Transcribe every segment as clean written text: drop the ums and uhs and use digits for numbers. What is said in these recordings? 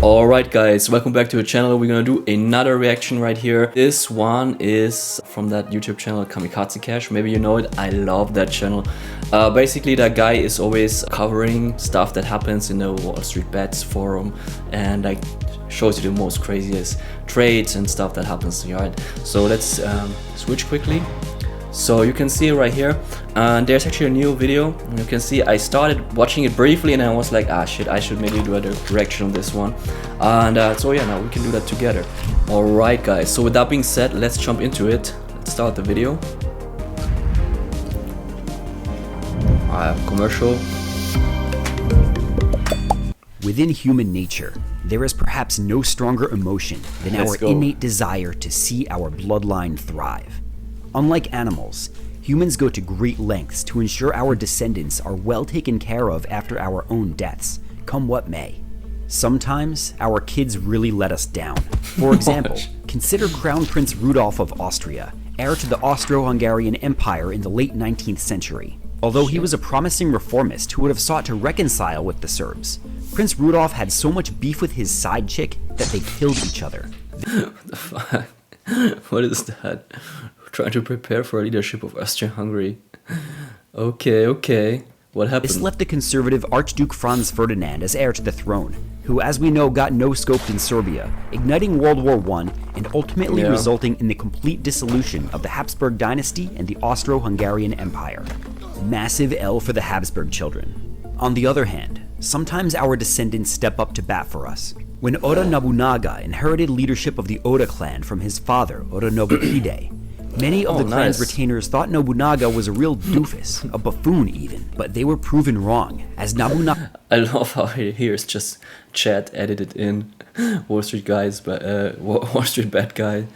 Alright guys, welcome back to the channel. We're gonna do another reaction right here. This one is from that YouTube channel Kamikaze. Maybe you know it. I love that channel. Basically that guy is always covering stuff that happens in the Wall Street Bets forum and like shows you the most craziest trades and stuff that happens, right? So let's switch quickly. So you can see right here, and there's actually a new video. You can see I started watching it briefly and I was like, ah shit, I should maybe do a reaction on this one. And so yeah, now we can do that together. Alright guys, so with that being said, let's jump into it. Let's start the video. Commercial. Within human nature, there is perhaps no stronger emotion than our innate desire to see our bloodline thrive. Unlike animals, humans go to great lengths to ensure our descendants are well taken care of after our own deaths, come what may. Sometimes, our kids really let us down. For example, consider Crown Prince Rudolf of Austria, heir to the Austro-Hungarian Empire in the late 19th century. Although he was a promising reformist who would have sought to reconcile with the Serbs, Prince Rudolf had so much beef with his side chick that they killed each other. What the fuck? What is that? Trying to prepare for leadership of Austria-Hungary. Okay. What happened? This left the conservative Archduke Franz Ferdinand as heir to the throne, who as we know got no-scoped in Serbia, igniting World War I and ultimately resulting in the complete dissolution of the Habsburg dynasty and the Austro-Hungarian Empire. Massive L for the Habsburg children. On the other hand, sometimes our descendants step up to bat for us. When Oda Nobunaga inherited leadership of the Oda clan from his father, Oda Nobuhide, many of the clan's retainers thought Nobunaga was a real doofus, a buffoon even, but they were proven wrong, as Nobunaga... I love how here's just chat edited in. Wall Street guys, but Wall Street bad guy.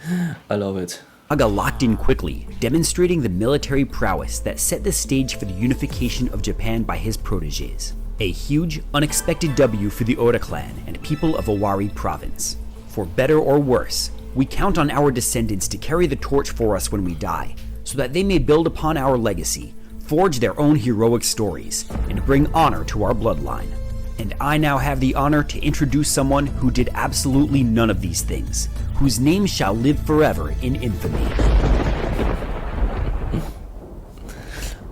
I love it. Locked in quickly, demonstrating the military prowess that set the stage for the unification of Japan by his protégés. A huge, unexpected W for the Oda clan and people of Owari province. For better or worse, we count on our descendants to carry the torch for us when we die, so that they may build upon our legacy, forge their own heroic stories, and bring honor to our bloodline. And I now have the honor to introduce someone who did absolutely none of these things, whose name shall live forever in infamy.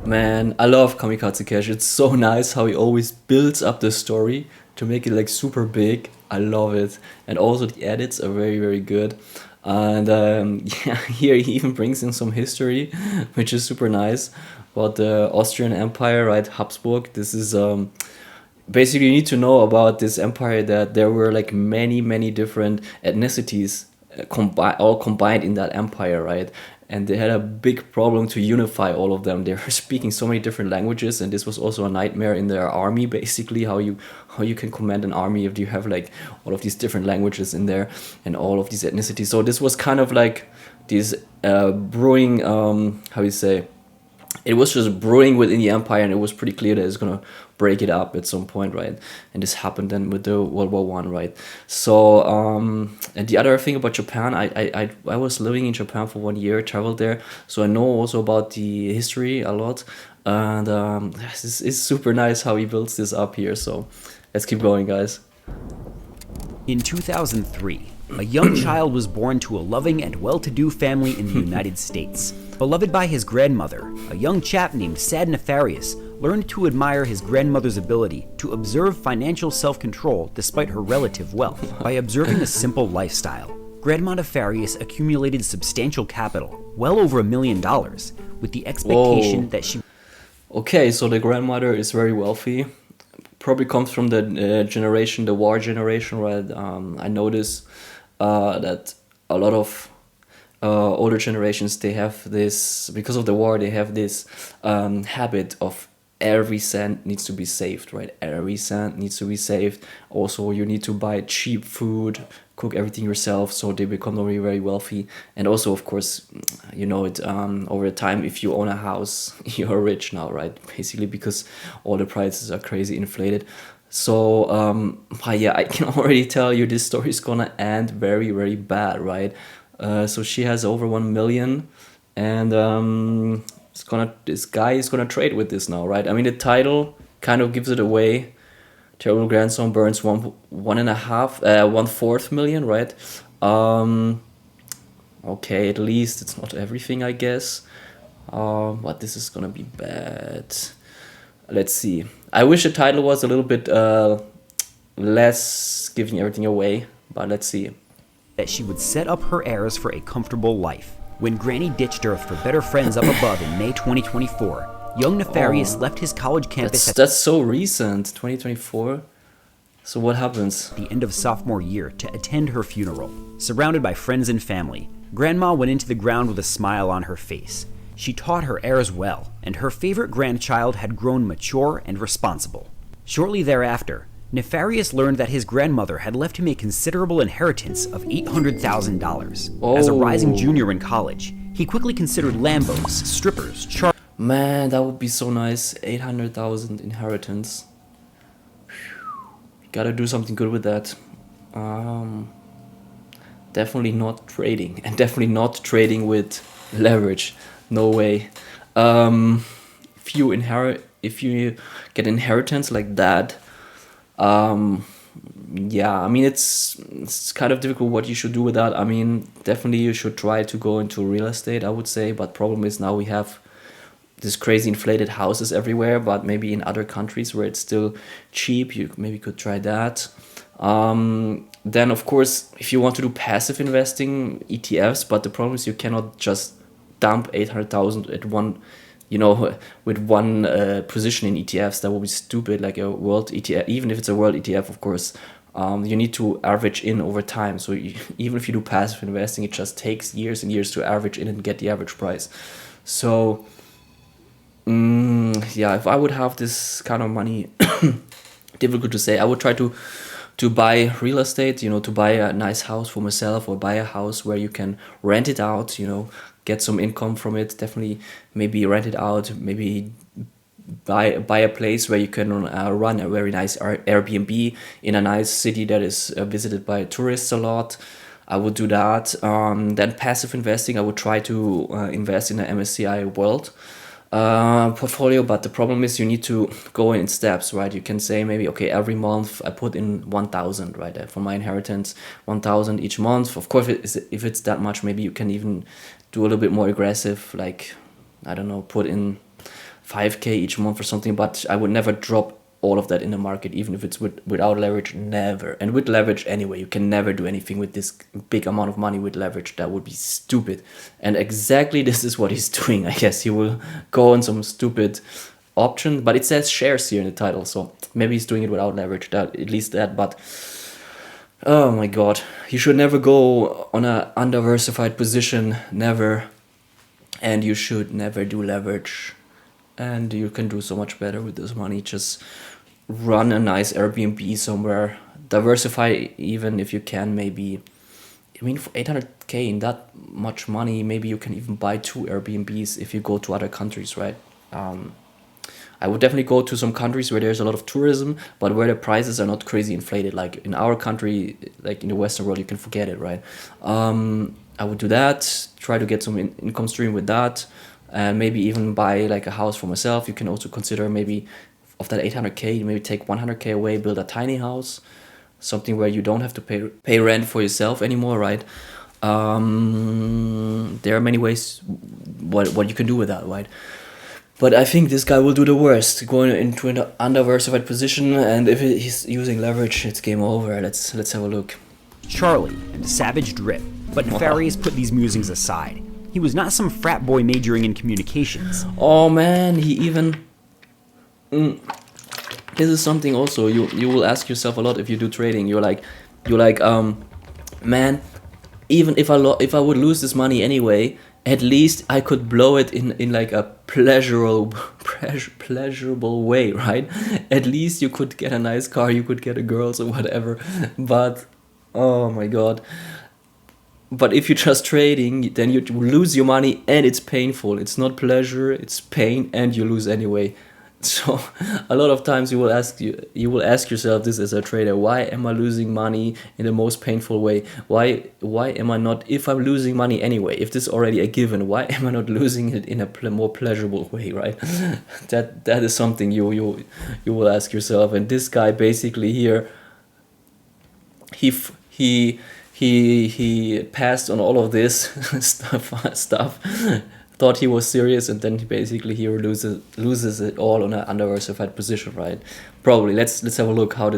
Man, I love Kamikaze Cash. It's so nice how he always builds up the story to make it like super big. I love it. And also the edits are very good. And yeah, here he even brings in some history, which is super nice. About the Austrian Empire, right? Habsburg. This is basically you need to know about this empire that there were like many different ethnicities all combined in that empire, right? And they had a big problem to unify all of them. They were speaking so many different languages, and this was also a nightmare in their army, basically, how you can command an army if you have like all of these different languages in there and all of these ethnicities. So this was kind of like this brewing, how you say, it was just brewing within the empire, and it was pretty clear that it's gonna break it up at some point, right? And this happened then with the World War I, right? So and the other thing about Japan, I was living in Japan for 1 year, traveled there, so I know also about the history a lot, and it's super nice how he builds this up here. So let's keep going, guys. In 2003, a young child was born to a loving and well-to-do family in the United States. Beloved by his grandmother, a young chap named Sad Nefarious learned to admire his grandmother's ability to observe financial self-control despite her relative wealth. By observing a simple lifestyle, Grandma Nefarious accumulated substantial capital, well over $1 million, with the expectation that she... Okay, so the grandmother is very wealthy. Probably comes from the generation, the war generation, right? I notice that a lot of older generations, they have this, because of the war, they have this habit of every cent needs to be saved, right? Every cent needs to be saved. Also, you need to buy cheap food, cook everything yourself, so they become very wealthy. And also, of course, you know it, over time, if you own a house, you're rich now, right? Basically, because all the prices are crazy inflated. So yeah, I can already tell you this story is gonna end very bad, right? So she has over 1 million, and this guy is gonna trade with this now, right? I mean, the title kind of gives it away. Terrible grandson burns one and a half, 1/4 million, right? Um, okay, at least it's not everything, I guess. But this is gonna be bad. Let's see. I wish the title was a little bit less giving everything away, but let's see. That she would set up her heirs for a comfortable life. When Granny ditched Earth for better friends up above in May 2024, young Nefarious left his college campus That's so recent, 2024. So what happens? at the end of sophomore year to attend her funeral. Surrounded by friends and family, Grandma went into the ground with a smile on her face. She taught her heirs well, and her favorite grandchild had grown mature and responsible. Shortly thereafter, Nefarious learned that his grandmother had left him a considerable inheritance of $800,000. As a rising junior in college, he quickly considered Lambos, strippers, Man, that would be so nice. 800,000 inheritance. Gotta do something good with that. Definitely not trading, and definitely not trading with leverage. No way. If you get inheritance like that, yeah, I mean it's kind of difficult what you should do with that. I mean, definitely you should try to go into real estate, I would say. But problem is now we have this crazy inflated houses everywhere. But maybe in other countries where it's still cheap, you maybe could try that. Then of course, if you want to do passive investing, ETFs. But the problem is you cannot just dump 800,000 at one, with one position in ETFs. That would be stupid. Like a world ETF, even if it's a world ETF, of course, you need to average in over time. So even if you do passive investing, it just takes years and years to average in and get the average price. So yeah, if I would have this kind of money, difficult to say. I would try to buy real estate, to buy a nice house for myself, or buy a house where you can rent it out, get some income from it. Definitely maybe rent it out, maybe buy a place where you can run a very nice Airbnb in a nice city that is visited by tourists a lot. I would do that. Then passive investing, I would try to invest in an MSCI World portfolio, but the problem is you need to go in steps, right? You can say maybe, okay, every month I put in 1,000, right? For my inheritance, 1,000 each month. Of course, if it's that much, maybe you can even do a little bit more aggressive, like, I don't know, put in 5K each month or something. But I would never drop all of that in the market, even if it's without leverage. Never. And with leverage anyway, you can never do anything with this big amount of money with leverage. That would be stupid. And exactly this is what he's doing. I guess he will go on some stupid option, but it says shares here in the title, so maybe he's doing it without leverage. That, at least that. But oh my god, you should never go on a undiversified position, never. And you should never do leverage. And you can do so much better with this money. Just run a nice Airbnb somewhere. Diversify, even if you can, maybe. I mean, for 800K in that much money, maybe you can even buy 2 Airbnbs if you go to other countries, right? I would definitely go to some countries where there's a lot of tourism, but where the prices are not crazy inflated. Like in our country, like in the Western world, you can forget it, right? I would do that. Try to get some income stream with that. And maybe even buy like a house for myself. You can also consider maybe of that 800K, maybe take 100K away, build a tiny house, something where you don't have to pay rent for yourself anymore, right? There are many ways what you can do with that, right? But I think this guy will do the worst, going into an undiversified position, and if he's using leverage, it's game over. Let's have a look. Charlie and Savage Drip, but Nefarious put these musings aside. He was not some frat boy majoring in communications. Oh man, he even... This is something also you will ask yourself a lot if you do trading. You're like, man, even if I would lose this money anyway, at least I could blow it in like a pleasurable way, right? At least you could get a nice car, you could get a girl or whatever. But oh my god. But if you're just trading, then you lose your money and it's painful. It's not pleasure, it's pain, and you lose anyway. So a lot of times you will ask yourself this as a trader: why am I losing money in the most painful way? Why am I not, if I'm losing money anyway, if this is already a given, why am I not losing it in a more pleasurable way, right? That is something you will ask yourself. And this guy basically here, he passed on all of this stuff, thought he was serious, and then he basically here loses it all on an undiversified position, right? Probably. Let's have a look how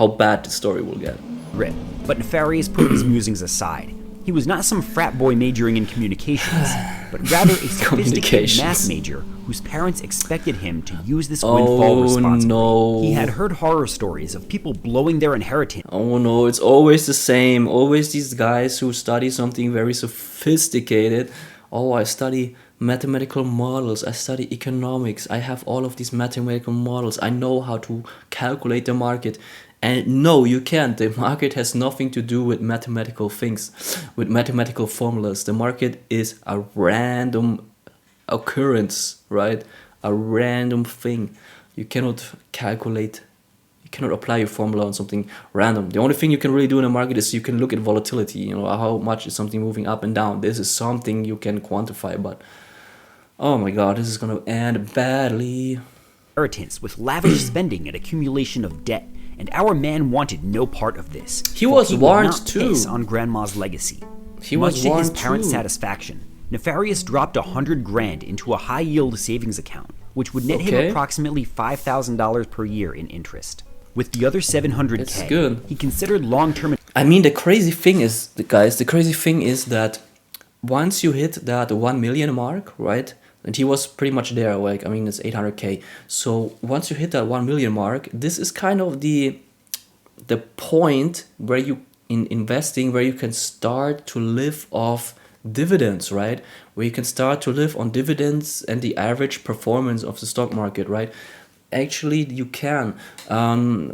bad the story will get. Rip. But Nefarious put his musings aside. He was not some frat boy majoring in communications, but rather a sophisticated math major whose parents expected him to use this windfall responsibly. No. He had heard horror stories of people blowing their inheritance. Oh no, it's always the same. Always these guys who study something very sophisticated. Oh, I study mathematical models, I study economics, I have all of these mathematical models, I know how to calculate the market. And no, you can't. The market has nothing to do with mathematical things, with mathematical formulas. The market is a random occurrence, right? A random thing. You cannot calculate, you cannot apply your formula on something random. The only thing you can really do in a market is you can look at volatility, you know, how much is something moving up and down. This is something you can quantify, but oh my god, this is gonna end badly. Inheritance with lavish spending and accumulation of debt. And our man wanted no part of this. He was warned too. Piss on Grandma's legacy. He Much was to warned his parents' too. satisfaction, Nefarious dropped $100,000 into a high-yield savings account, which would net him approximately $5,000 per year in interest. With the other $700K, he considered long-term. I mean, the crazy thing is that once you hit that 1 million mark, right? And he was pretty much there, like, I mean, it's 800K. So once you hit that 1 million mark, this is kind of the point where you, in investing, where you can start to live off dividends, right? Where you can start to live on dividends and the average performance of the stock market, right? Actually, you can.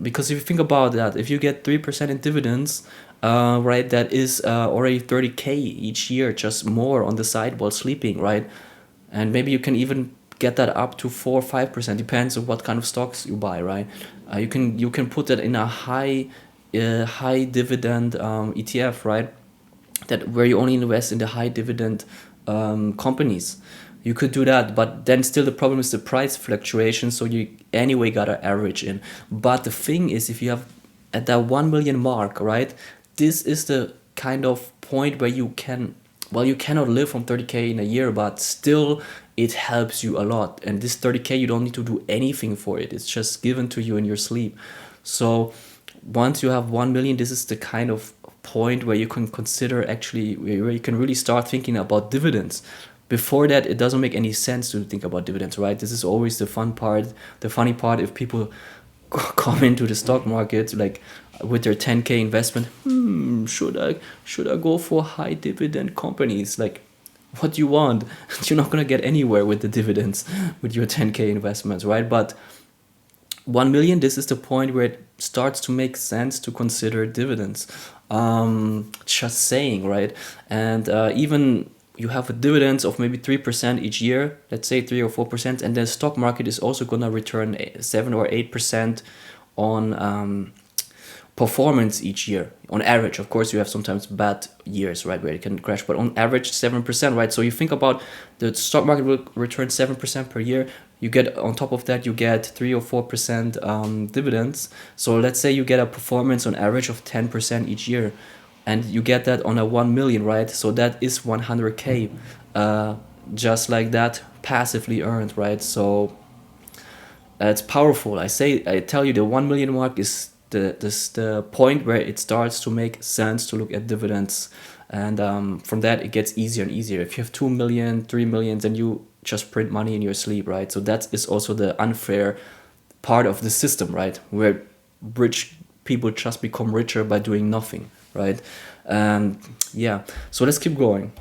Because if you think about that, if you get 3% in dividends, right, that is already 30K each year, just more on the side while sleeping, right? And maybe you can even get that up to 4 or 5%, depends on what kind of stocks you buy, right? You can put that in a high dividend ETF, right? That where you only invest in the high dividend companies. You could do that, but then still the problem is the price fluctuation, so you anyway gotta average in. But the thing is, if you have at that 1 million mark, right? This is the kind of point where you can, well, you cannot live from 30K in a year, but still it helps you a lot. And this 30K, you don't need to do anything for it. It's just given to you in your sleep. So once you have 1 million, this is the kind of point where you can consider actually, where you can really start thinking about dividends. Before that, it doesn't make any sense to think about dividends, right? This is always the funny part if people come into the stock market like with their 10K investment. Should I go for high dividend companies? Like, what do you want? You're not gonna get anywhere with the dividends with your 10K investments, right? But 1 million, this is the point where it starts to make sense to consider dividends. Just saying, right? And even you have a dividends of maybe 3% each year, let's say 3 or 4%, and the stock market is also gonna return 7 or 8% on performance each year on average. Of course, you have sometimes bad years, right, where it can crash, but on average 7%, right? So you think about the stock market will return 7% per year. You get on top of that, you get 3 or 4% dividends. So let's say you get a performance on average of 10% each year, and you get that on a 1 million, right? So that is 100K, just like that, passively earned, right? So it's powerful. I tell you, the 1 million mark is the point where it starts to make sense to look at dividends, and from that it gets easier and easier. If you have 2 million, 3 million, then you just print money in your sleep, right? So that is also the unfair part of the system, right? Where rich people just become richer by doing nothing, right? Yeah, so let's keep going.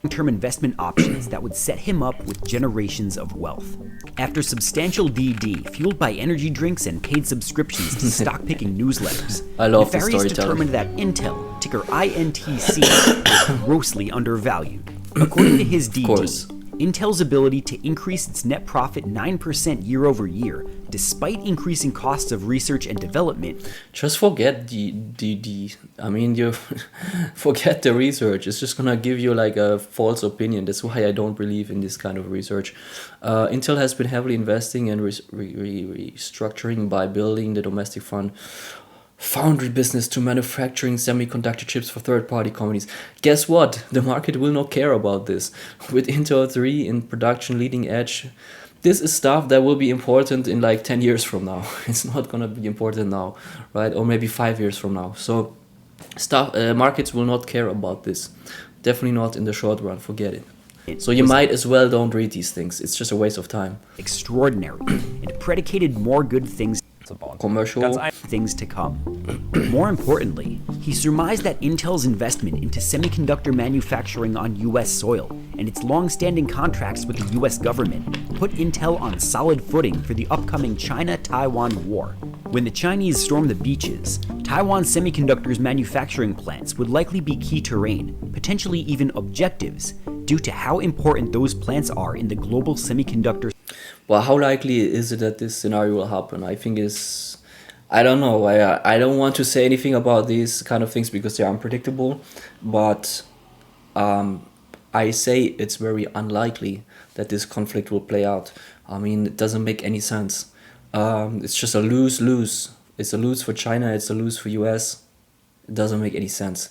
Long-term investment options that would set him up with generations of wealth. After substantial DD fueled by energy drinks and paid subscriptions to stock-picking newsletters, I love the Nefarious storytelling. determined that Intel, ticker INTC, was grossly undervalued. According to his DD, Intel's ability to increase its net profit 9% year over year, despite increasing costs of research and development. Just forget I mean, you forget the research. It's just gonna give you like a false opinion. That's why I don't believe in this kind of research. Intel has been heavily investing and restructuring by building the domestic foundry business to manufacturing semiconductor chips for third-party companies. Guess what? The market will not care about this. With Intel 3 in production leading edge, this is stuff that will be important in like 10 years from now. It's not gonna be important now, right? Or maybe 5 years from now. So markets will not care about this. Definitely not in the short run, forget it. So you might as well don't read these things. It's just a waste of time. Extraordinary, and predicated more good things. Commercial things to come. More importantly, he surmised that Intel's investment into semiconductor manufacturing on US soil and its long-standing contracts with the US government put Intel on solid footing for the upcoming China-Taiwan war. When the Chinese storm the beaches, Taiwan Semiconductor's manufacturing plants would likely be key terrain, potentially even objectives, due to how important those plants are in the global semiconductor. Well, how likely is it that this scenario will happen? I think I don't know. I don't want to say anything about these kind of things because they're unpredictable, but I say it's very unlikely that this conflict will play out. I mean, it doesn't make any sense. It's just a lose-lose. It's a lose for China, it's a lose for US. It doesn't make any sense.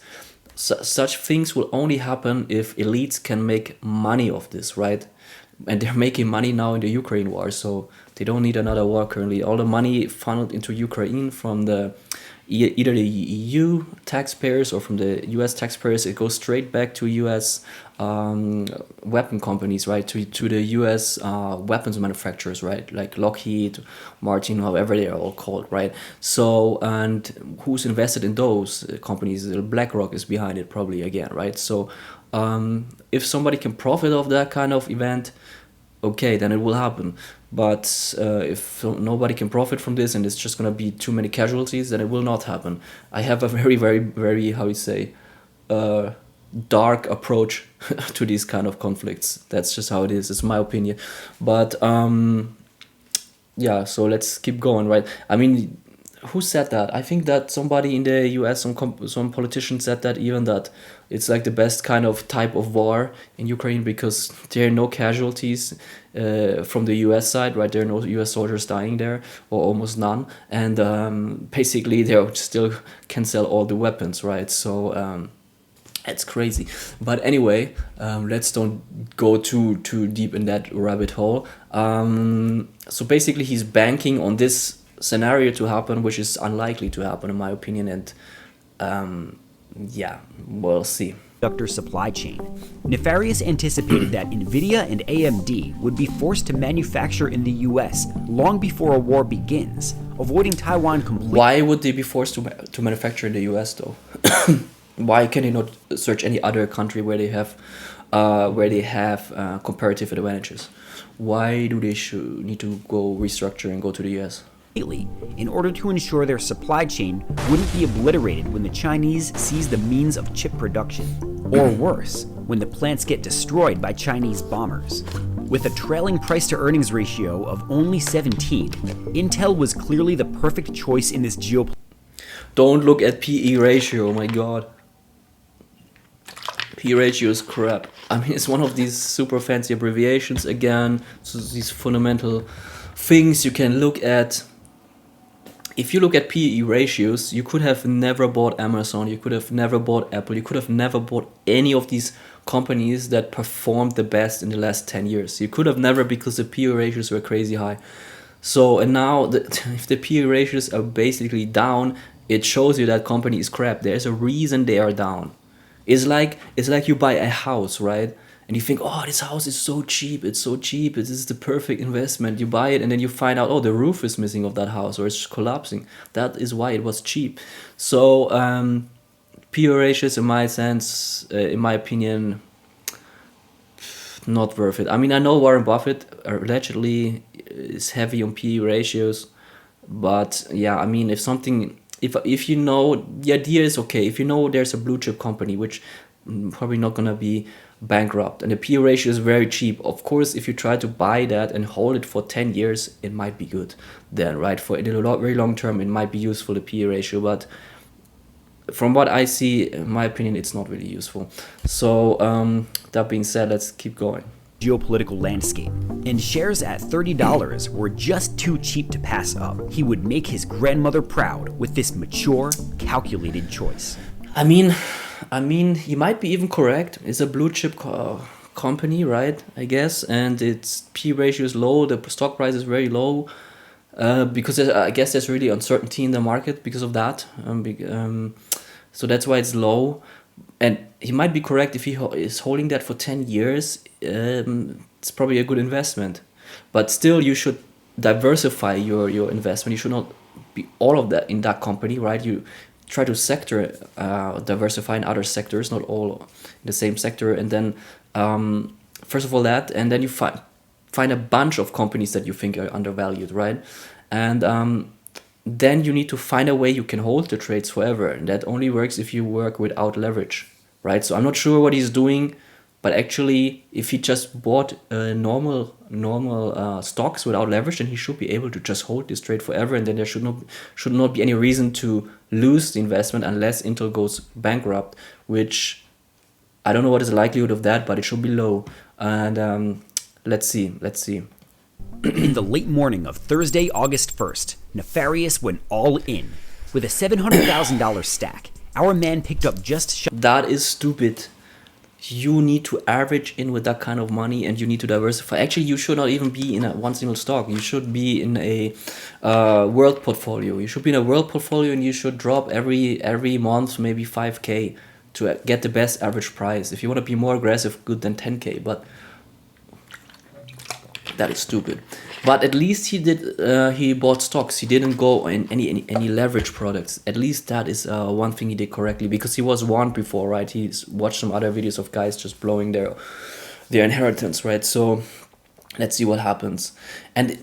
Such things will only happen if elites can make money of this, right? And they're making money now in the Ukraine war, so they don't need another war currently. All the money funneled into Ukraine from either the EU taxpayers or from the US taxpayers, it goes straight back to US weapon companies, right? To the US weapons manufacturers, right? Like Lockheed, Martin, however they are all called, right? So, and who's invested in those companies? BlackRock is behind it probably again, right? So if somebody can profit off that kind of event, okay, then it will happen. But if nobody can profit from this and it's just going to be too many casualties, then it will not happen. I have a very, very, very, how you say, dark approach to these kind of conflicts. That's just how it is. It's my opinion. But yeah, so let's keep going, right? I mean, who said that? I think that somebody in the US, some politician said that even that it's like the best kind of type of war in Ukraine because there are no casualties from the US side, right? There are no US soldiers dying there, or almost none. And basically they still can sell all the weapons, right? So it's crazy. But anyway, let's don't go too deep in that rabbit hole. So basically he's banking on this scenario to happen, which is unlikely to happen in my opinion, and yeah, we'll see. Semiconductor supply chain. Nefarious anticipated that Nvidia and AMD would be forced to manufacture in the US long before a war begins, avoiding Taiwan completely. Why would they be forced to manufacture in the US though? Why can they not search any other country where they have comparative advantages? Why do they need to go restructure and go to the US? In order to ensure their supply chain wouldn't be obliterated when the Chinese seize the means of chip production, or worse, when the plants get destroyed by Chinese bombers. With a trailing price-to-earnings ratio of only 17, Intel was clearly the perfect choice in this geopolitical. Don't look at PE ratio, oh my god. P ratio is crap. I mean, it's one of these super fancy abbreviations again, so these fundamental things you can look at. If you look at PE ratios, you could have never bought Amazon, you could have never bought Apple, you could have never bought any of these companies that performed the best in the last 10 years. You could have never, because the PE ratios were crazy high. So, and now, if the PE ratios are basically down, it shows you that company is crap. There's a reason they are down. It's like you buy a house, right? And you think, oh, this house is so cheap, this is the perfect investment. You buy it and then you find out, oh, the roof is missing of that house or it's collapsing. That is why it was cheap. So PE ratios, in my sense, in my opinion, not worth it. I mean, I know Warren Buffett allegedly is heavy on PE ratios, but yeah, I mean, if you know, the idea is okay. If you know there's a blue chip company which probably not gonna be bankrupt, and the PE ratio is very cheap. Of course, if you try to buy that and hold it for 10 years, it might be good then, right? For in the very long term, it might be useful, the PE ratio, but from what I see, in my opinion, it's not really useful. So that being said, let's keep going. Geopolitical landscape, and shares at $30 were just too cheap to pass up. He would make his grandmother proud with this mature, calculated choice. I mean, he might be even correct. It's a blue chip company, right? I guess, and its P ratio is low. The stock price is very low because I guess there's really uncertainty in the market because of that. So that's why it's low. And he might be correct if he is holding that for 10 years. It's probably a good investment, but still, you should diversify your investment. You should not be all of that in that company, right? You try to diversify in other sectors, not all in the same sector, and then first of all that, and then you find a bunch of companies that you think are undervalued, right? And then you need to find a way you can hold the trades forever, and that only works if you work without leverage, right? So I'm not sure what he's doing, but actually, if he just bought normal stocks without leverage, then he should be able to just hold this trade forever, and then there should not be any reason to lose the investment unless Intel goes bankrupt, which I don't know what is the likelihood of that, but it should be low. And let's see. In the late morning of Thursday, August 1st, Nefarious went all in. With a $700,000 stack, our man picked up just That is stupid. You need to average in with that kind of money, and you need to diversify. Actually, you should not even be in one single stock. You should be in a world portfolio. You should be in a world portfolio, and you should drop every month maybe 5K to get the best average price. If you want to be more aggressive, good, than 10K. But that is stupid. But at least he did. He bought stocks. He didn't go in any leverage products. At least that is one thing he did correctly, because he was warned before, right? He's watched some other videos of guys just blowing their inheritance, right? So let's see what happens. And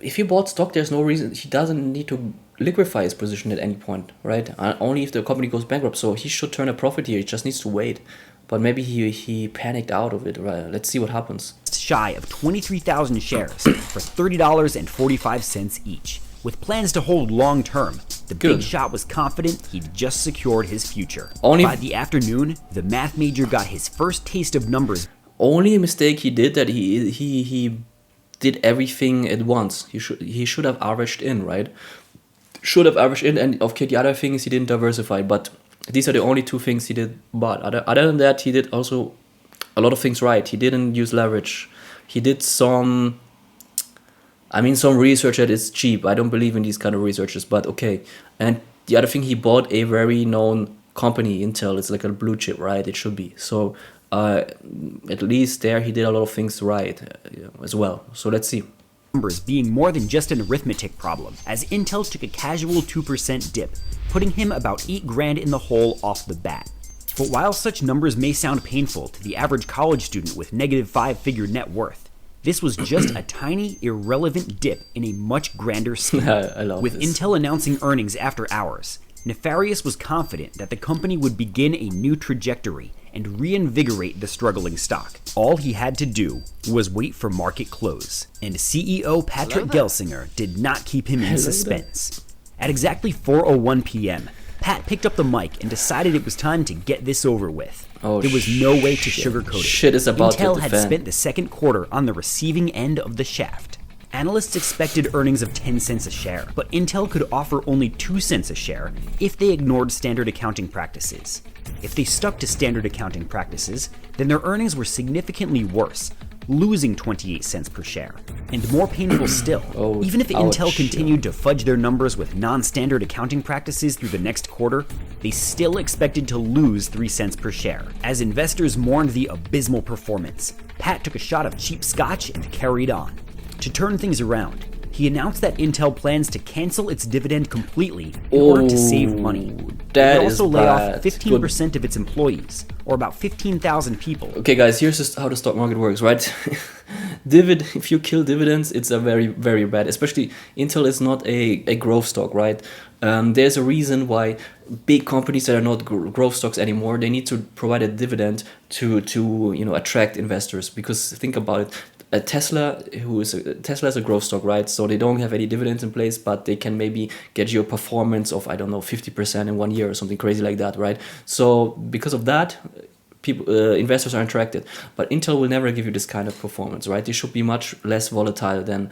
if he bought stock, there's no reason he doesn't need to liquefy his position at any point, right? Only if the company goes bankrupt. So he should turn a profit here. He just needs to wait. But maybe he panicked out of it, right? Let's see what happens. Shy of 23,000 shares for $30.45 each. With plans to hold long term, the big shot was confident he'd just secured his future. By the afternoon, the math major got his first taste of numbers. Only mistake he did that he did everything at once. He should have averaged in, right? Should have averaged in, and okay, the other things he didn't diversify, but these are the only two things he did. But other than that, he did also a lot of things right. He didn't use leverage. He did some research that is cheap. I don't believe in these kind of researches, but okay. And the other thing, he bought a very known company, Intel. It's like a blue chip, right? It should be. So at least there he did a lot of things right as well. So let's see. Numbers being more than just an arithmetic problem, as Intel took a casual 2% dip, putting him about $8,000 in the hole off the bat. But while such numbers may sound painful to the average college student with negative 5-figure net worth, this was just a tiny, irrelevant dip in a much grander scheme. With Intel announcing earnings after hours, Nefarious was confident that the company would begin a new trajectory and reinvigorate the struggling stock. All he had to do was wait for market close, and CEO Patrick Gelsinger did not keep him in suspense. At exactly 4:01 p.m., Pat picked up the mic and decided it was time to get this over with. There was no way to sugarcoat it. Shit is about Intel to had defend. spent the second quarter on the receiving end of the shaft. Analysts expected earnings of 10 cents a share, but Intel could offer only 2 cents a share if they ignored standard accounting practices. If they stuck to standard accounting practices, then their earnings were significantly worse, losing 28 cents per share. And more painful still, even if Intel continued to fudge their numbers with non-standard accounting practices through the next quarter, they still expected to lose 3 cents per share. As investors mourned the abysmal performance, Pat took a shot of cheap scotch and carried on. To turn things around, he announced that Intel plans to cancel its dividend completely in order to save money. It would That is also lay off bad. 15% of its employees, or about 15,000 people. Okay, guys, here's just how the stock market works, right? If you kill dividends, it's a very, very bad. Especially Intel is not a growth stock, right? There's a reason why big companies that are not growth stocks anymore, they need to provide a dividend to attract investors. Because think about it, Tesla is a growth stock, right? So they don't have any dividends in place, but they can maybe get you a performance of, I don't know, 50% in 1 year or something crazy like that, right? So because of that, people, investors are attracted. But Intel will never give you this kind of performance, right? They should be much less volatile than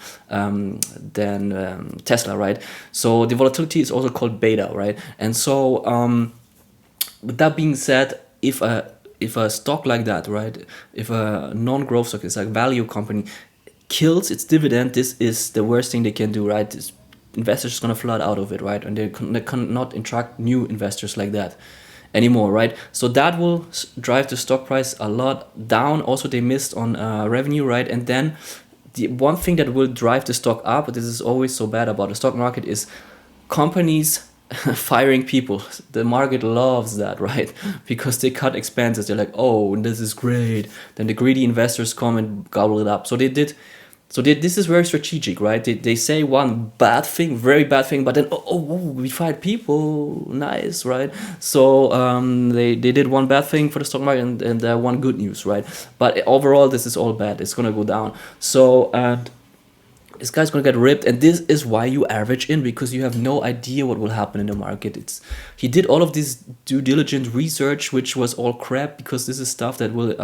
Tesla, right? So the volatility is also called beta, right? And so with that being said, if a stock like that, right, if a non-growth stock is like value company kills its dividend, this is the worst thing they can do, right? Investors are gonna flood out of it, right? And they cannot attract new investors like that anymore, right? So that will drive the stock price a lot down. Also, they missed on revenue, right? And then the one thing that will drive the stock up, but this is always so bad about the stock market, is companies firing people. The market loves that, right? Because they cut expenses. They're like, oh, this is great. Then the greedy investors come and gobble it up. So this is very strategic, right? They say one bad thing, very bad thing, but then we fired people, nice, right? So they did one bad thing for the stock market and one good news, right? But overall, this is all bad. It's gonna go down. So this guy's gonna get ripped, and this is why you average in, because you have no idea what will happen in the market. He did all of this due diligence research, which was all crap, because this is stuff that will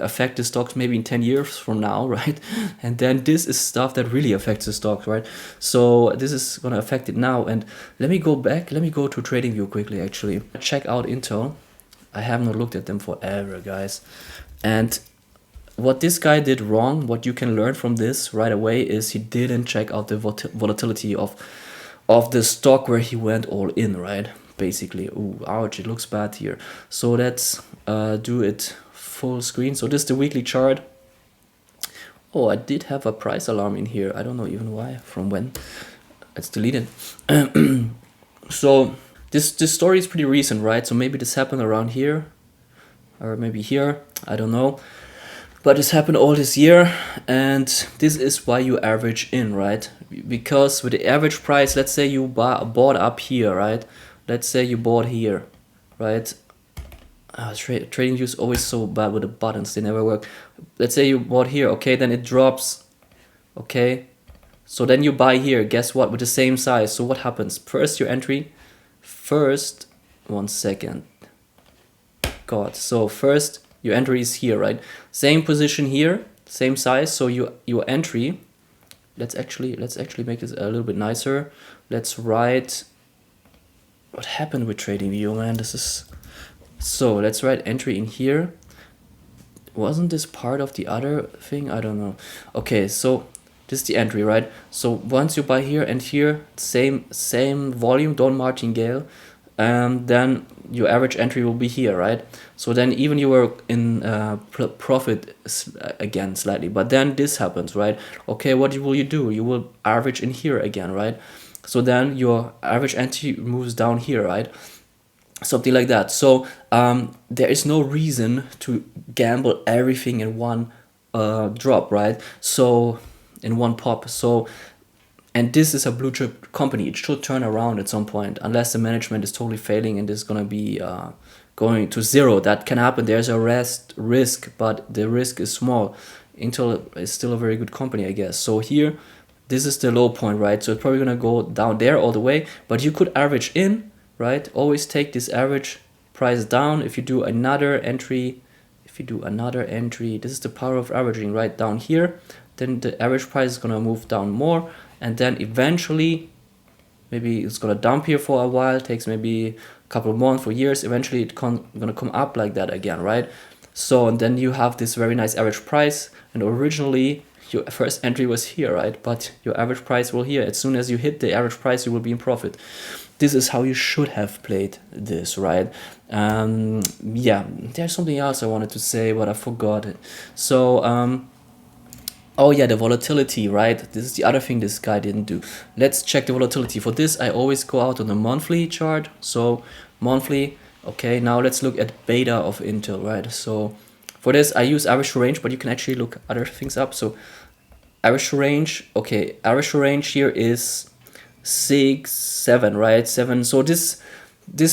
affect the stocks maybe in 10 years from now, right? And then this is stuff that really affects the stocks, right? So this is gonna affect it now. And let me go to TradingView quickly. Actually, check out Intel. I have not looked at them forever, guys. And what this guy did wrong, what you can learn from this right away, is he didn't check out the volatility of the stock where he went all in, right? Basically, ooh, ouch, it looks bad here. So let's do it full screen. So this is the weekly chart. Oh, I did have a price alarm in here. I don't know even why, from when. It's deleted. So this story is pretty recent, right? So maybe this happened around here, or maybe here, I don't know. But this happened all this year, and this is why you average in, right? Because with the average price, let's say you bought up here, right? Let's say you bought here, right? TradingView is always so bad with the buttons, they never work. Let's say you bought here, okay, then it drops, okay? So then you buy here, guess what, with the same size. So what happens? First your entry, one second. God, so first your entry is here, right? Same position here, same size. So your entry, let's actually make this a little bit nicer. Let's write, what happened with TradingView, man? So let's write entry in here. Wasn't this part of the other thing? I don't know. Okay, so this is the entry, right? So once you buy here and here, same volume, don't martingale, then your average entry will be here, right? So then even you were in profit again slightly, but then this happens, right? Okay, what will you do? You will average in here again, right? So then your average entry moves down here, right? Something like that. So there is no reason to gamble everything in one drop, right? So in one pop. So, and this is a blue chip company. It should turn around at some point, unless the management is totally failing and is gonna be going to zero. That can happen. There's a risk, but the risk is small. Intel is still a very good company, I guess. So here, this is the low point, right? So it's probably gonna go down there all the way, but you could average in, right? Always take this average price down. If you do another entry, this is the power of averaging, right? Down here, then the average price is gonna move down more, and then eventually, maybe it's gonna dump here for a while, takes maybe a couple of months or years, eventually it's gonna come up like that again, right? So, and then you have this very nice average price, and originally your first entry was here, right? But your average price will here. As soon as you hit the average price, you will be in profit. This is how you should have played this, right? Yeah, there's something else I wanted to say, but I forgot it. So, oh yeah, the volatility, right? This is the other thing this guy didn't do. Let's check the volatility. For this, I always go out on a monthly chart. So monthly. Okay, now let's look at beta of Intel, right? So for this, I use average range, but you can actually look other things up. So average range, okay, average range here is 6, 7, right? 7. So this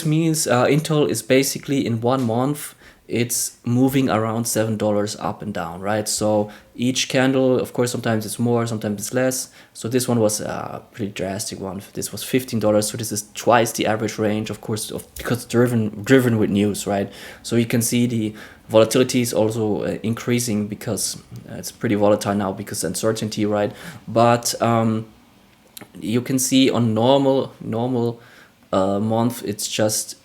means Intel is basically in 1 month it's moving around $7 up and down, right? So each candle, of course, sometimes it's more, sometimes it's less. So this one was a pretty drastic one. This was $15. So this is twice the average range, of course, because driven with news, right? So you can see the volatility is also increasing because it's pretty volatile now because uncertainty, right? But you can see on normal month it's just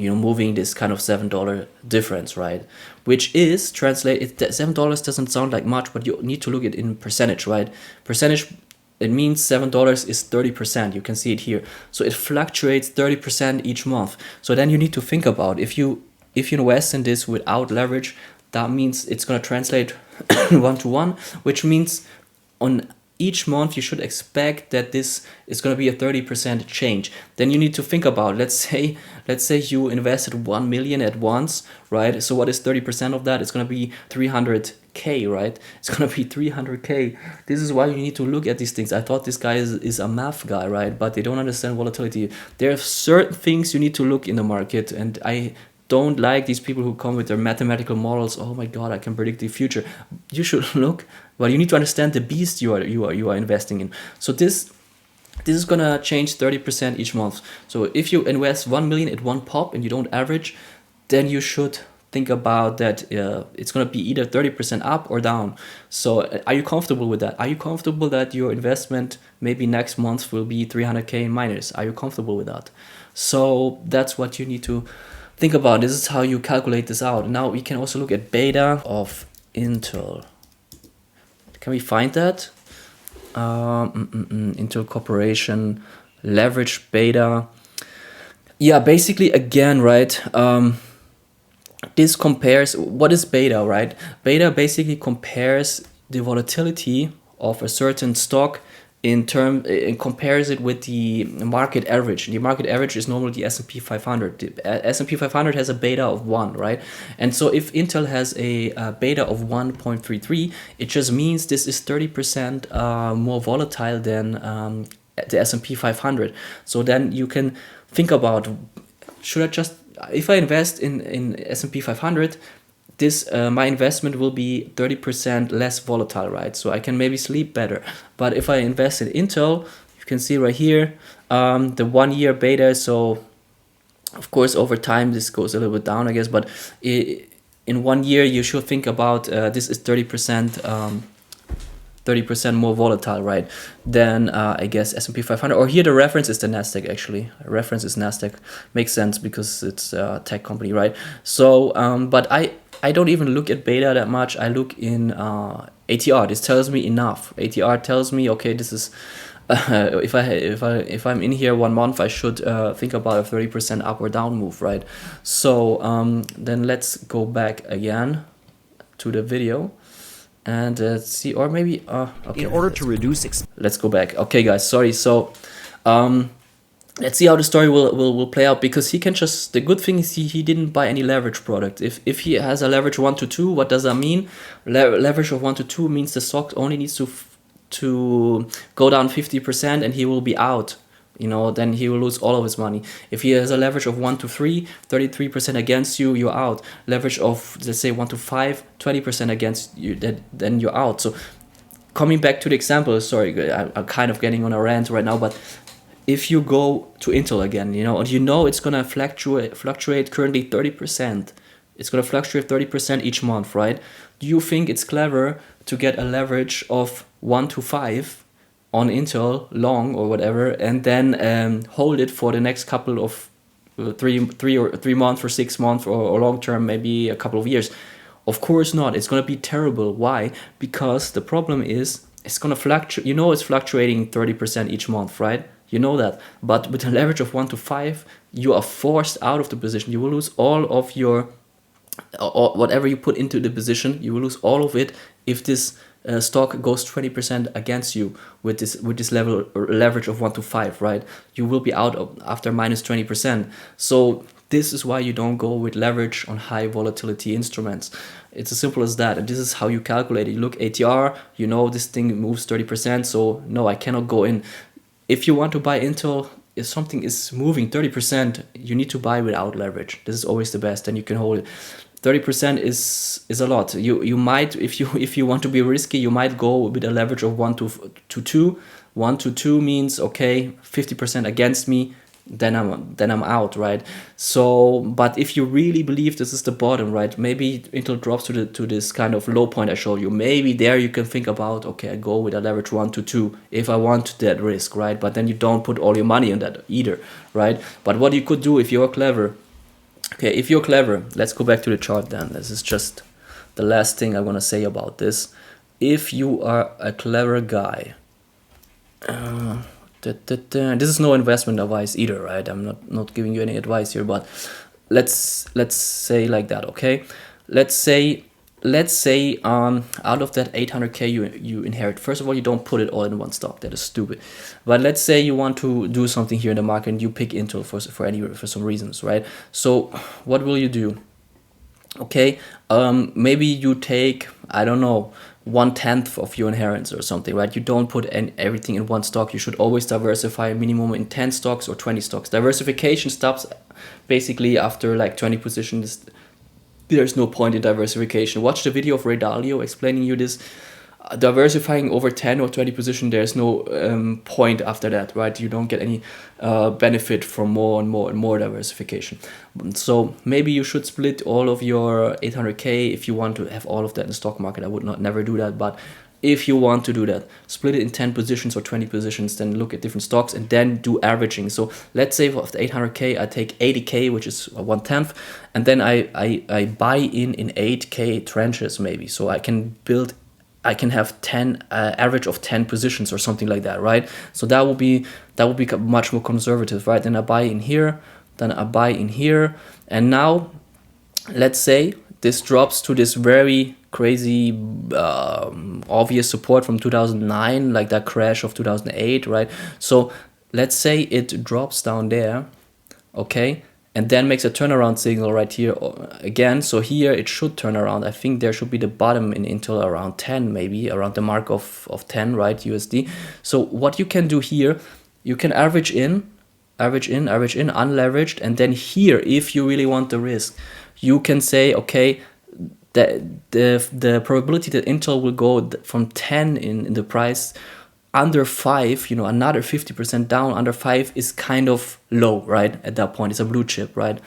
moving this kind of $7 difference, right? Which is $7 doesn't sound like much, but you need to look at it in percentage, right? Percentage, it means $7 is 30%. You can see it here. So it fluctuates 30% each month. So then you need to think about if you invest in this without leverage, that means it's going to translate 1 to 1, which means on each month you should expect that this is going to be a 30% change. Then you need to think about, let's say you invested 1 million at once, right? So what is 30% of that? It's going to be 300k, right? It's going to be 300k. This is why you need to look at these things. I thought this guy is a math guy, right? But they don't understand volatility. There are certain things you need to look in the market, and I don't like these people who come with their mathematical models. Oh my god, I can predict the future. You should look, well, you need to understand the beast you are investing in. So this is gonna change 30% each month. So if you invest 1 million at one pop and you don't average, then you should think about that it's gonna be either 30% up or down. So are you comfortable with that? Are you comfortable that your investment maybe next month will be 300k minus? Are you comfortable with that? So that's what you need to think about. This is how you calculate this out. Now we can also look at beta of Intel. Can we find that? Intel Corporation, leverage beta. Yeah, basically again, right? This compares, what is beta, right? Beta basically compares the volatility of a certain stock it compares it with the market average. The market average is normally the S&P 500. The S&P 500 has a beta of 1, right? And so if Intel has a beta of 1.33, it just means this is 30% more volatile than the S&P 500. So then you can think about, should I just, if I invest in S&P 500, this my investment will be 30% less volatile, right? So I can maybe sleep better. But if I invest in Intel, you can see right here the 1 year beta. So of course over time this goes a little bit down, I guess, but in 1 year you should think about this is 30% more volatile, right, than I guess S&P 500. Or here the reference is the Nasdaq, actually. Reference is Nasdaq. Makes sense because it's a tech company, right? So but I don't even look at beta that much. I look in ATR. This tells me enough. ATR tells me, okay, this is if I'm in here 1 month, I should think about a 30% up or down move, right? So then let's go back again to the video and see, or maybe okay, in order to reduce let's go back. Okay, guys, sorry. So let's see how the story will play out, because he can just, the good thing is he didn't buy any leverage product. If he has a leverage 1 to 2, what does that mean? Leverage of 1 to 2 means the stock only needs to go down 50% and he will be out. Then he will lose all of his money. If he has a leverage of 1 to 3, 33% against you, you're out. Leverage of, let's say, 1 to 5, 20% against you, then you're out. So coming back to the example, sorry, I'm kind of getting on a rant right now, but if you go to Intel again, and it's gonna fluctuate currently 30%. It's gonna fluctuate 30% each month, right? Do you think it's clever to get a leverage of 1 to 5 on Intel long or whatever, and then hold it for the next couple of 3 months or 6 months or long term, maybe a couple of years? Of course not. It's gonna be terrible. Why? Because the problem is it's gonna fluctuate. It's fluctuating 30% each month, right? You know that. But with a leverage of 1 to 5, you are forced out of the position. You will lose all of your, whatever you put into the position, you will lose all of it if this stock goes 20% against you with this leverage of 1 to 5, right? You will be out after minus 20%. So This is why you don't go with leverage on high volatility instruments. It's as simple as that. And this is how you calculate it. You look ATR, you know this thing moves 30%, so no, I cannot go in. If you want to buy Intel, if something is moving 30%, you need to buy without leverage. This is always the best, and you can hold it. 30% is a lot. You might, if you want to be risky, you might go with a leverage of 1 to 2. 1 to 2 means, okay, 50% against me, then I'm out, right? So, but if you really believe this is the bottom, right, maybe Intel drops to this kind of low point I showed you, maybe there you can think about, okay, I go with a leverage 1 to 2 if I want that risk, right? But then you don't put all your money in that either, right? But what you could do if you're clever, okay, if you're clever, let's go back to the chart then. This is just the last thing I want to say about this. If you are a clever guy, this is no investment advice either, right? I'm not giving you any advice here, but let's say like that, okay? Let's say out of that 800k you inherit, first of all, you don't put it all in one stock. That is stupid. But let's say you want to do something here in the market and you pick Intel for some reasons, right? So what will you do? Okay, maybe you take, I don't know, 1/10 of your inheritance or something, right? You don't put everything in one stock. You should always diversify a minimum in 10 stocks or 20 stocks. Diversification stops basically after like 20 positions. There's no point in diversification. Watch the video of Ray Dalio explaining you this. Diversifying over 10 or 20 position, there's no point after that, right? You don't get any benefit from more and more diversification. So maybe you should split all of your 800k if you want to have all of that in the stock market. I would never do that, but if you want to do that, split it in 10 positions or 20 positions, then look at different stocks and then do averaging. So let's say for the 800k, I take 80k, which is 1/10, and then I buy in 8k tranches maybe. So I can have 10 average of 10 positions or something like that, right? So that will be much more conservative, right? Then I buy in here, then I buy in here, and now let's say this drops to this very crazy obvious support from 2009, like that crash of 2008, right? So let's say it drops down there, okay, and then makes a turnaround signal right here again. So here it should turn around. I think there should be the bottom in Intel around 10, maybe around the mark of 10, right, USD. So what you can do here, you can average in, unleveraged, and then here, if you really want the risk, you can say, okay, the probability that Intel will go from 10 in the price under 5, another 50% down under 5 is kind of low, right? At that point, it's a blue chip, right?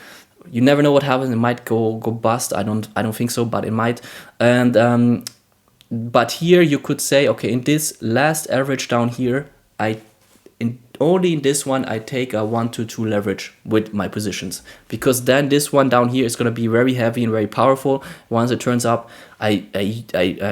You never know what happens. It might go bust. I don't think so, but it might. And but here you could say, okay, in this last average down here, only in this one I take a 1 to 2 leverage with my positions, because then this one down here is going to be very heavy and very powerful. Once it turns up, I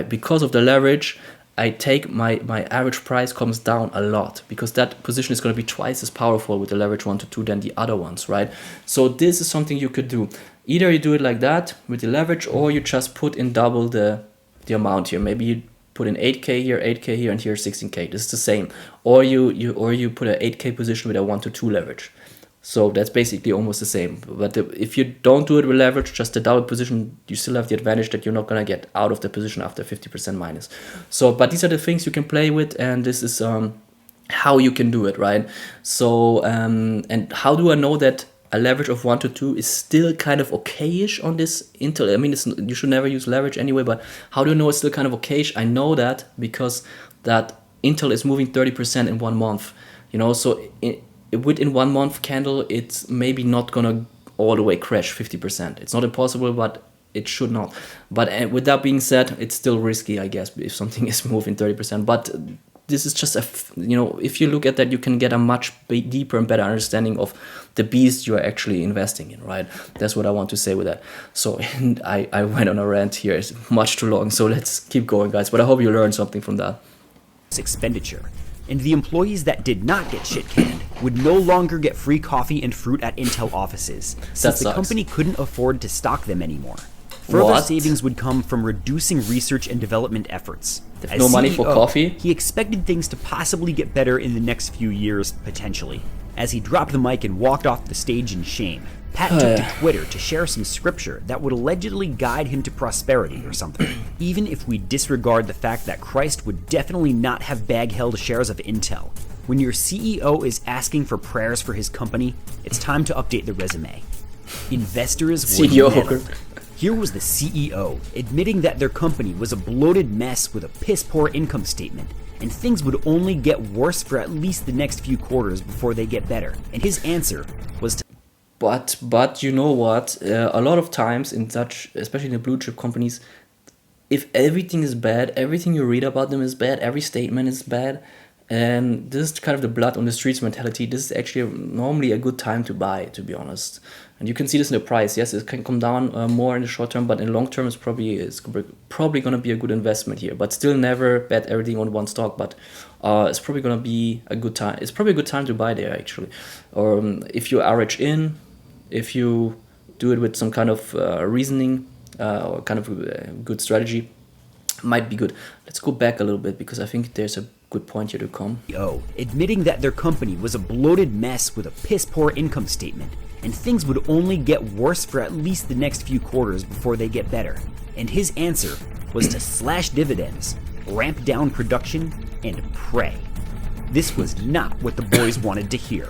because of the leverage, I take my average price comes down a lot, because that position is going to be twice as powerful with the leverage 1 to 2 than the other ones, right? So this is something you could do. Either you do it like that with the leverage, or you just put in double the amount here. Maybe you put in 8k here, and here 16k. This is the same. Or you put an 8k position with a 1 to 2 leverage. So that's basically almost the same. But if you don't do it with leverage, just the double position, you still have the advantage that you're not going to get out of the position after 50% minus. So, but these are the things you can play with, and this is how you can do it, right? So, and how do I know that a leverage of 1 to 2 is still kind of okayish on this Intel? I mean, you should never use leverage anyway, but how do you know it's still kind of okayish? I know that because that Intel is moving 30% in 1 month, so within 1 month candle, it's maybe not gonna all the way crash 50%. It's not impossible, but it should not. But with that being said, it's still risky, I guess, if something is moving 30%. But this is just if you look at that, you can get a much deeper and better understanding of the beast you are actually investing in, right? That's what I want to say with that. So I went on a rant here. It's much too long. So let's keep going, guys. But I hope you learned something from that. Expenditure. And the employees that did not get shit canned would no longer get free coffee and fruit at Intel offices, since the company couldn't afford to stock them anymore. Further savings would come from reducing research and development efforts. As no money for coffee? He expected things to possibly get better in the next few years, potentially. As he dropped the mic and walked off the stage in shame, Pat took to Twitter to share some scripture that would allegedly guide him to prosperity or something. Even if we disregard the fact that Christ would definitely not have bag-held shares of Intel, when your CEO is asking for prayers for his company, it's time to update the resume. Investors were meddled. Here was the CEO admitting that their company was a bloated mess with a piss-poor income statement, and things would only get worse for at least the next few quarters before they get better. And his answer was to... But you know what? A lot of times in such, especially in the blue chip companies, if everything is bad, everything you read about them is bad, every statement is bad, and this is kind of the blood on the streets mentality. This is actually normally a good time to buy, to be honest. And you can see this in the price. Yes, it can come down more in the short term, but in the long term, it's probably going to be a good investment here. But still, never bet everything on one stock. But it's probably going to be a good time. It's probably a good time to buy there, actually. Or if you average in, if you do it with some kind of reasoning or kind of good strategy, might be good. Let's go back a little bit because I think there's a good point here to come. Admitting that their company was a bloated mess with a piss-poor income statement, and things would only get worse for at least the next few quarters before they get better. And his answer was to slash dividends, ramp down production, and pray. This was not what the boys wanted to hear.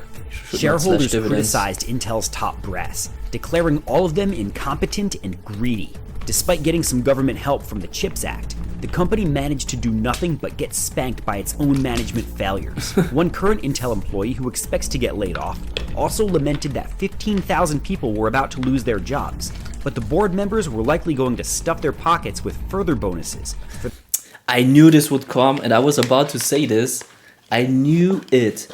Shareholders criticized Intel's top brass, declaring all of them incompetent and greedy. Despite getting some government help from the CHIPS Act, the company managed to do nothing but get spanked by its own management failures. One current Intel employee who expects to get laid off also lamented that 15,000 people were about to lose their jobs, but the board members were likely going to stuff their pockets with further bonuses. I knew this would come, and I was about to say this. I knew it.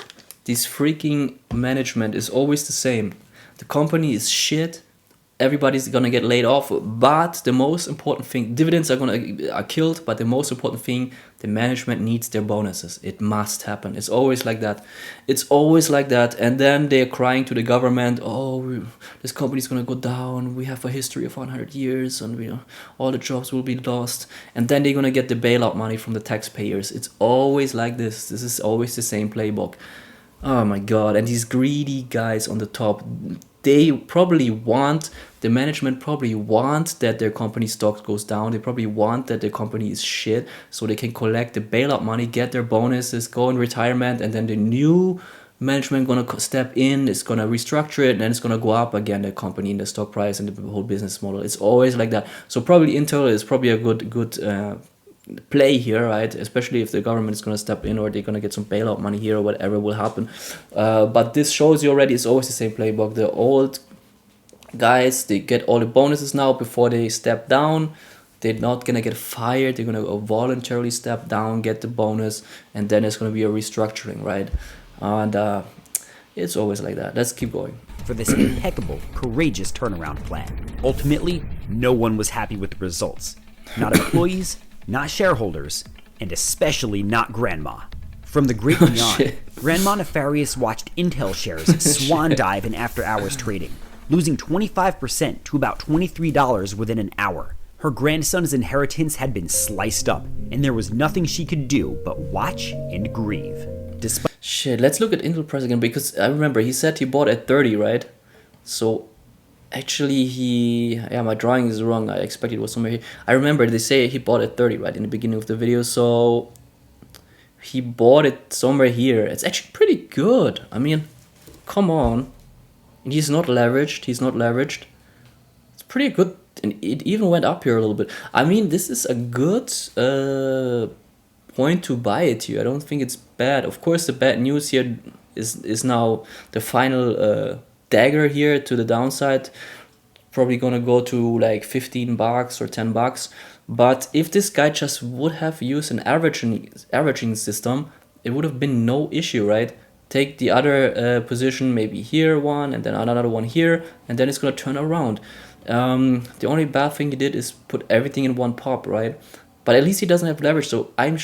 This freaking management is always the same. The company is shit. Everybody's gonna get laid off, but the most important thing, dividends are killed, but the most important thing, the management needs their bonuses. It must happen. It's always like that. It's always like that. And then they're crying to the government, this company's gonna go down. We have a history of 100 years, and all the jobs will be lost. And then they're gonna get the bailout money from the taxpayers. It's always like this. This is always the same playbook. Oh my God! And these greedy guys on the top. The management probably want that their company stock goes down. They probably want that their company is shit so they can collect the bailout money, get their bonuses, go in retirement, and then the new management gonna step in, it's gonna restructure it, and then it's gonna go up again, the company and the stock price and the whole business model. It's always like that. So probably Intel is probably a good play here, right? Especially if the government is going to step in or they're going to get some bailout money here or whatever will happen. But this shows you already it's always the same playbook. The old guys, they get all the bonuses now before they step down. They're not going to get fired. They're going to voluntarily step down, get the bonus, and then it's going to be a restructuring, right? And it's always like that. Let's keep going. For this impeccable, courageous turnaround plan. Ultimately, no one was happy with the results. Not employees, not shareholders, and especially not Grandma. From the great beyond, Grandma Nefarious watched Intel shares swan dive in after-hours trading, losing 25% to about $23 within an hour. Her grandson's inheritance had been sliced up, and there was nothing she could do but watch and grieve. Let's look at Intel price again, because I remember he said he bought at 30, right? So actually my drawing is wrong. I expected it was somewhere here. I remember they say he bought at 30, right, in the beginning of the video. So he bought it somewhere here. It's actually pretty good. I mean, come on. And he's not leveraged. It's pretty good. And it even went up here a little bit. I mean, this is a good point to buy it here. I don't think it's bad. Of course, the bad news here is now the final dagger here to the downside. Probably gonna go to like $15 or $10. But if this guy just would have used an averaging system, it would have been no issue, right? Take the other position, maybe here one, and then another one here, and then it's gonna turn around. The only bad thing he did is put everything in one pop, right? But at least he doesn't have leverage, so I'm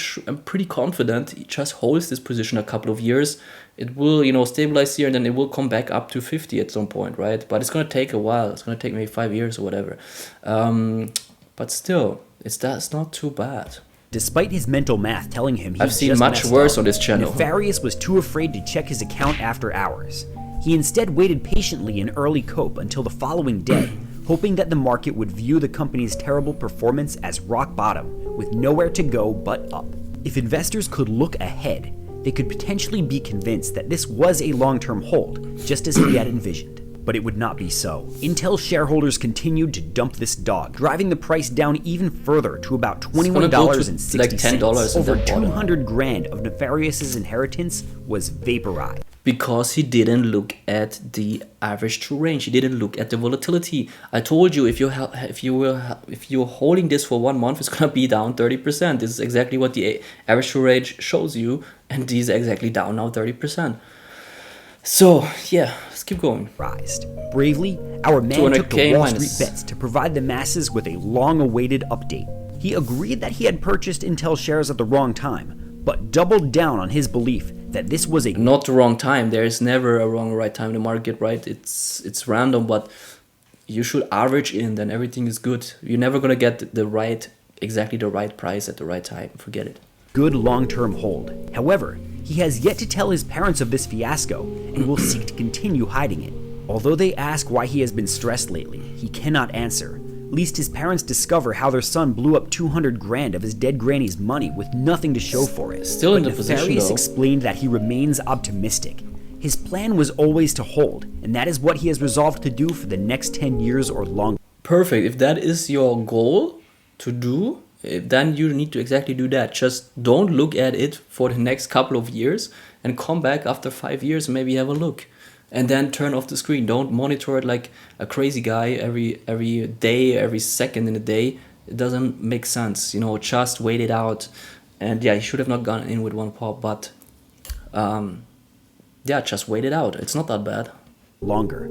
pretty confident he just holds this position a couple of years. It will, stabilize here, and then it will come back up to 50 at some point, right? But it's gonna take a while. It's gonna take maybe 5 years or whatever. But still, that's not too bad. Despite his mental math telling him I've seen much worse on this channel. Nefarious was too afraid to check his account after hours. He instead waited patiently in early COPE until the following day, hoping that the market would view the company's terrible performance as rock bottom, with nowhere to go but up. If investors could look ahead, they could potentially be convinced that this was a long-term hold, just as he had envisioned. But it would not be so. Intel shareholders continued to dump this dog, driving the price down even further to about $21.60. Like $10 Over 200 grand of Nefarious's inheritance was vaporized. Because he didn't look at the average true range. He didn't look at the volatility. I told you if you're holding this for 1 month, it's gonna be down 30%. This is exactly what the average true range shows you, and these are exactly down now 30%. So yeah, let's keep going. Bravely, our man took to Wall minus. Street Bets to provide the masses with a long-awaited update. He agreed that he had purchased Intel shares at the wrong time, but doubled down on his belief that this was a Not the wrong time. There is never a wrong or right time in the market, right? It's random, but you should average in, then everything is good. You're never gonna get exactly the right price at the right time. Forget it. good long-term hold. However, he has yet to tell his parents of this fiasco and will seek to continue hiding it. Although they ask why he has been stressed lately, he cannot answer, lest his parents discover how their son blew up 200 grand of his dead granny's money with nothing to show for it. Still in the Nefarious position, though. explained that he remains optimistic. His plan was always to hold, and that is what he has resolved to do for the next 10 years or longer. Perfect. If that is your goal to do, then you need to exactly do that. Just don't look at it for the next couple of years and come back after 5 years and maybe have a look. And then turn off the screen. Don't monitor it like a crazy guy every day, every second in the day. It doesn't make sense. Just wait it out. And yeah, he should have not gone in with one pop, but just wait it out. It's not that bad. Longer.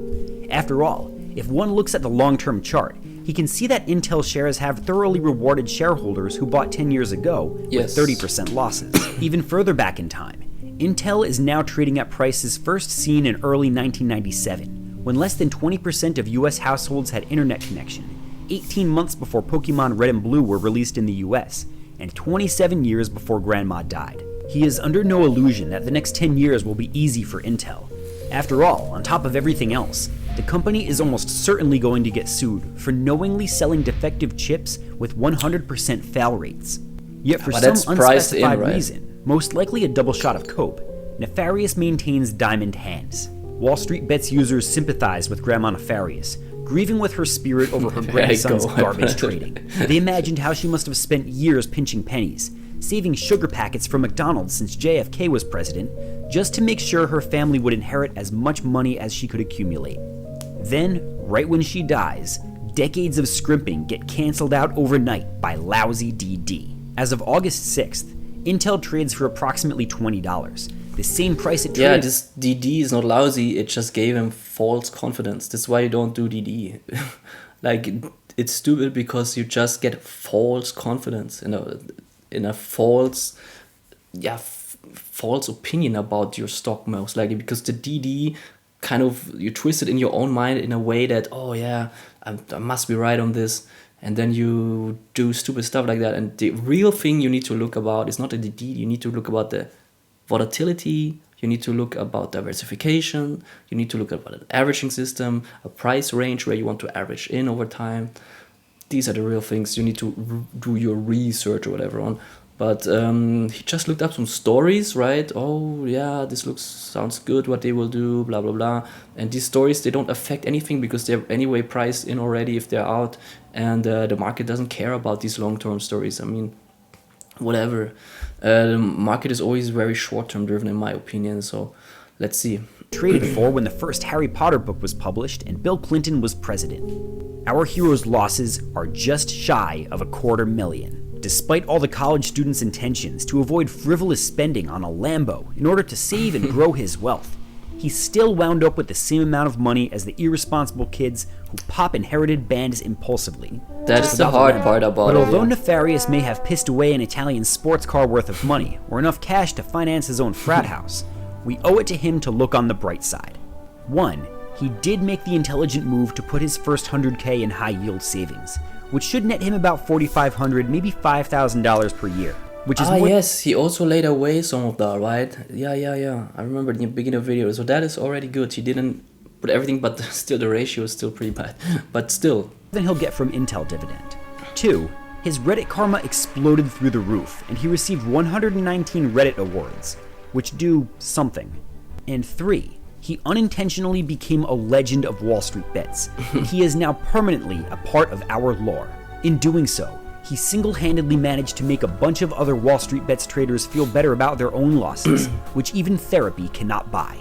After all, if one looks at the long-term chart, he can see that Intel shares have thoroughly rewarded shareholders who bought 10 years ago Yes. with 30% losses. Even further back in time, Intel is now trading at prices first seen in early 1997, when less than 20% of US households had internet connection, 18 months before Pokemon Red and Blue were released in the US, and 27 years before Grandma died. He is under no illusion that the next 10 years will be easy for Intel. After all, on top of everything else, the company is almost certainly going to get sued for knowingly selling defective chips with 100% fail rates. Yet for But some that's priced in, unspecified right? reason, most likely a double shot of cope, Nefarious maintains diamond hands. Wall Street Bets users sympathize with Grandma Nefarious, grieving with her spirit over her There you grandson's go. garbage trading. They imagined how she must have spent years pinching pennies, saving sugar packets from McDonald's since JFK was president, just to make sure her family would inherit as much money as she could accumulate. Then, right when she dies, decades of scrimping get canceled out overnight by lousy DD. As of August 6th, Intel trades for approximately $20, the same price it Yeah, traded. this DD is not lousy. It just gave him false confidence. That's why you don't do DD. It's stupid because you just get false confidence in a false, false opinion about your stock most likely, because the DD kind of, you twist it in your own mind in a way that, oh yeah, I must be right on this, and then you do stupid stuff like that. And the real thing you need to look about is not the DD. You need to look about the volatility. You need to look about diversification. You need to look about an averaging system, a price range where you want to average in over time. These are the real things you need to do your research or whatever on. But he just looked up some stories, right? Oh yeah, this sounds good, what they will do, blah blah blah. And these stories, they don't affect anything because they're anyway priced in already if they're out, and the market doesn't care about these long-term stories. I mean, whatever. The market is always very short-term driven in my opinion. So let's see. Traded for when the first Harry Potter book was published and Bill Clinton was president. Our hero's losses are just shy of $250,000. Despite all the college student's intentions to avoid frivolous spending on a Lambo in order to save and grow his wealth, he still wound up with the same amount of money as the irresponsible kids who pop inherited bands impulsively. That's Just the without hard Lambo. part about But it. although Yeah. Nefarious may have pissed away an Italian sports car worth of money or enough cash to finance his own frat house, we owe it to him to look on the bright side. 1. He did make the intelligent move to put his first $100K in high-yield savings, which should net him about $4,500, maybe $5,000 per year. which is Ah, more. yes, he also laid away some of that, right? Yeah. I remember in the beginning of the video. So that is already good. He didn't put everything, but still the ratio is still pretty bad. But still. Than he'll get from Intel dividend. 2. His Reddit karma exploded through the roof, and he received 119 Reddit awards, which do something. And 3. He unintentionally became a legend of Wall Street bets, and he is now permanently a part of our lore. In doing so, he single-handedly managed to make a bunch of other Wall Street bets traders feel better about their own losses, which even therapy cannot buy.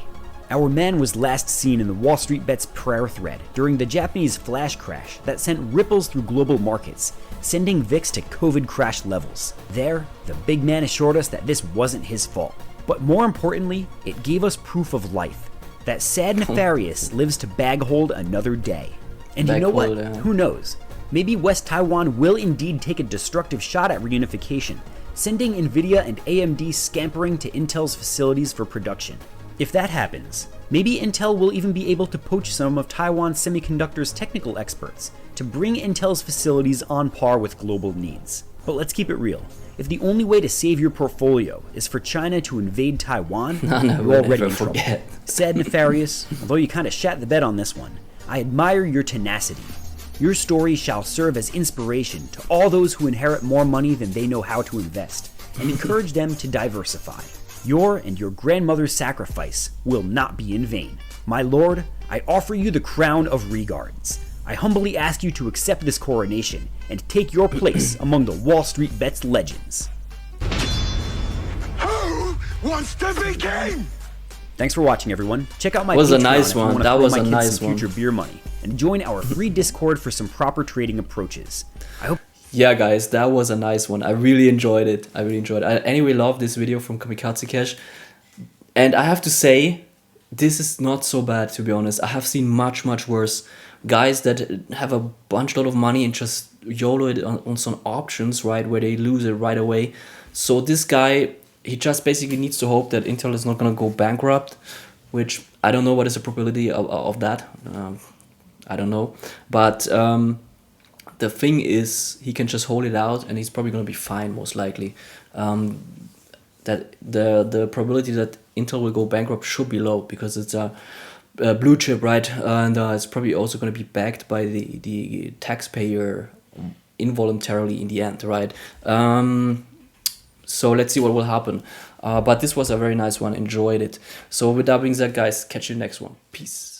Our man was last seen in the Wall Street Bets prayer thread during the Japanese flash crash that sent ripples through global markets, sending VIX to COVID crash levels. There, the big man assured us that this wasn't his fault. But more importantly, it gave us proof of life, that sad Nefarious lives to bag hold another day. And you know what? Who knows? Maybe West Taiwan will indeed take a destructive shot at reunification, sending Nvidia and AMD scampering to Intel's facilities for production. If that happens, maybe Intel will even be able to poach some of Taiwan Semiconductor's technical experts to bring Intel's facilities on par with global needs. But let's keep it real. If the only way to save your portfolio is for China to invade Taiwan, you're already in trouble. Sad Nefarious, although you kinda shat the bed on this one, I admire your tenacity. Your story shall serve as inspiration to all those who inherit more money than they know how to invest, and encourage them to diversify. Your and your grandmother's sacrifice will not be in vain. My lord, I offer you the crown of regards. I humbly ask you to accept this coronation and take your place among the Wall Street Bets legends. Who wants to be king? Thanks for watching, everyone. Check out my was a Patreon nice if you one. want to That throw was my a kids nice some one. future beer money, and join our free Discord for some proper trading approaches. I hope. Yeah, guys, that was a nice one. I really enjoyed it. I anyway love this video from Kamikaze Cash. And I have to say, this is not so bad, to be honest. I have seen much worse. Guys that have a lot of money and just YOLO it on some options, right, where they lose it right away. So this guy, he just basically needs to hope that Intel is not going to go bankrupt, which I don't know what is the probability of that. I don't know. But the thing is, he can just hold it out and he's probably going to be fine, most likely. That the probability that Intel will go bankrupt should be low because it's a blue chip, right? And it's probably also going to be backed by the taxpayer involuntarily in the end, right? So let's see what will happen. But this was a very nice one. Enjoyed it. So with that being said, guys, catch you next one. Peace.